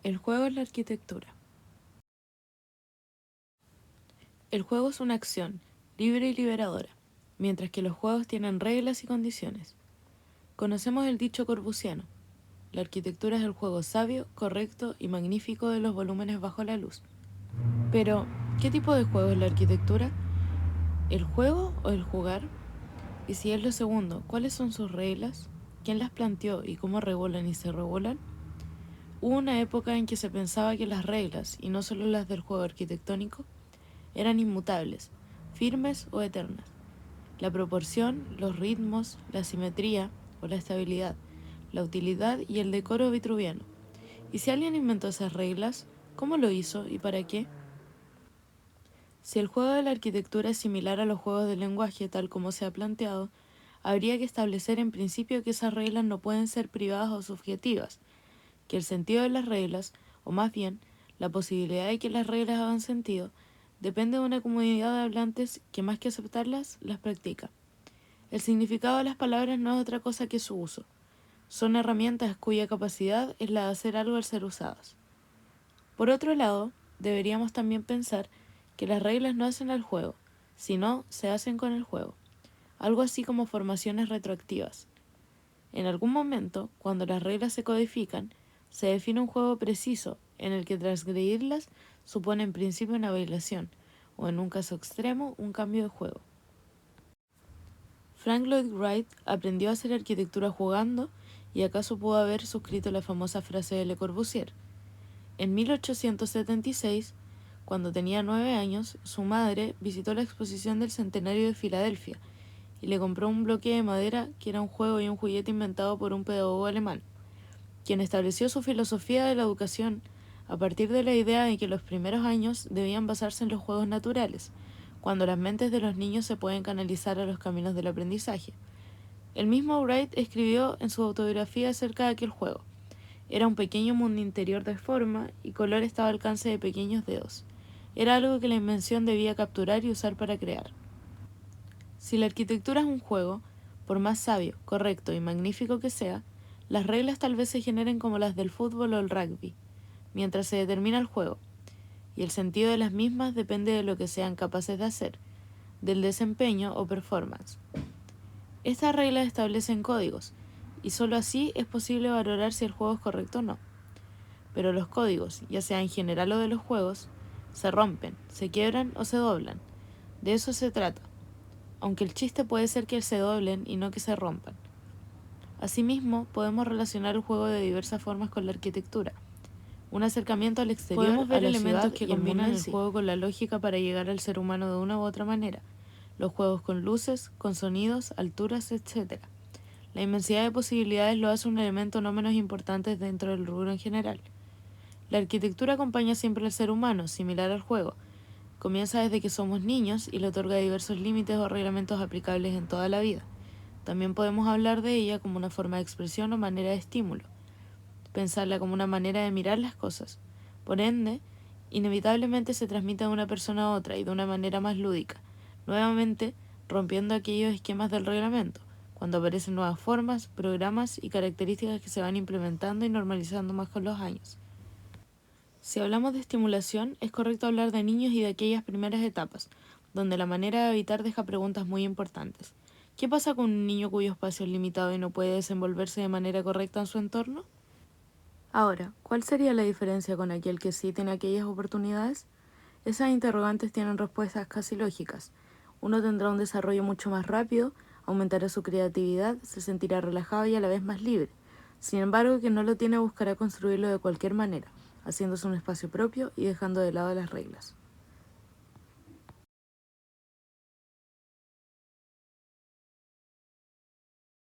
El juego es la arquitectura. El juego es una acción, libre y liberadora, mientras que los juegos tienen reglas y condiciones. Conocemos el dicho corbusiano: la arquitectura es el juego sabio, correcto y magnífico de los volúmenes bajo la luz. Pero, ¿qué tipo de juego es la arquitectura? ¿El juego o el jugar? Y si es lo segundo, ¿cuáles son sus reglas? ¿Quién las planteó y cómo regulan y se regulan? Hubo una época en que se pensaba que las reglas, y no solo las del juego arquitectónico, eran inmutables, firmes o eternas. La proporción, los ritmos, la simetría o la estabilidad, la utilidad y el decoro vitruviano. ¿Y si alguien inventó esas reglas, cómo lo hizo y para qué? Si el juego de la arquitectura es similar a los juegos de lenguaje tal como se ha planteado, habría que establecer en principio que esas reglas no pueden ser privadas o subjetivas, que el sentido de las reglas, o más bien, la posibilidad de que las reglas hagan sentido, depende de una comunidad de hablantes que más que aceptarlas, las practica. El significado de las palabras no es otra cosa que su uso. Son herramientas cuya capacidad es la de hacer algo al ser usadas. Por otro lado, deberíamos también pensar que las reglas no hacen al juego, sino se hacen con el juego, algo así como formaciones retroactivas. En algún momento, cuando las reglas se codifican, se define un juego preciso en el que transgredirlas supone en principio una violación, o en un caso extremo, un cambio de juego. Frank Lloyd Wright aprendió a hacer arquitectura jugando y acaso pudo haber suscrito la famosa frase de Le Corbusier. En 1876, cuando tenía 9 años, su madre visitó la exposición del centenario de Filadelfia y le compró un bloque de madera que era un juego y un juguete inventado por un pedagogo alemán, quien estableció su filosofía de la educación a partir de la idea de que los primeros años debían basarse en los juegos naturales, cuando las mentes de los niños se pueden canalizar a los caminos del aprendizaje. El mismo Wright escribió en su autobiografía acerca de aquel juego: era un pequeño mundo interior de forma y color estaba al alcance de pequeños dedos. Era algo que la invención debía capturar y usar para crear. Si la arquitectura es un juego, por más sabio, correcto y magnífico que sea, las reglas tal vez se generen como las del fútbol o el rugby, mientras se determina el juego, y el sentido de las mismas depende de lo que sean capaces de hacer, del desempeño o performance. Estas reglas establecen códigos, y sólo así es posible valorar si el juego es correcto o no. Pero los códigos, ya sea en general o de los juegos, se rompen, se quiebran o se doblan. De eso se trata, aunque el chiste puede ser que se doblen y no que se rompan. Asimismo, podemos relacionar el juego de diversas formas con la arquitectura. Un acercamiento al exterior, podemos ver elementos que combinan el juego con la lógica para llegar al ser humano de una u otra manera. Los juegos con luces, con sonidos, alturas, etc. La inmensidad de posibilidades lo hace un elemento no menos importante dentro del rubro en general. La arquitectura acompaña siempre al ser humano, similar al juego. Comienza desde que somos niños y le otorga diversos límites o reglamentos aplicables en toda la vida. También podemos hablar de ella como una forma de expresión o manera de estímulo, pensarla como una manera de mirar las cosas. Por ende, inevitablemente se transmite de una persona a otra y de una manera más lúdica, nuevamente rompiendo aquellos esquemas del reglamento, cuando aparecen nuevas formas, programas y características que se van implementando y normalizando más con los años. Si hablamos de estimulación, es correcto hablar de niños y de aquellas primeras etapas, donde la manera de habitar deja preguntas muy importantes. ¿Qué pasa con un niño cuyo espacio es limitado y no puede desenvolverse de manera correcta en su entorno? Ahora, ¿cuál sería la diferencia con aquel que sí tiene aquellas oportunidades? Esas interrogantes tienen respuestas casi lógicas. Uno tendrá un desarrollo mucho más rápido, aumentará su creatividad, se sentirá relajado y a la vez más libre. Sin embargo, quien no lo tiene buscará construirlo de cualquier manera, haciéndose un espacio propio y dejando de lado las reglas.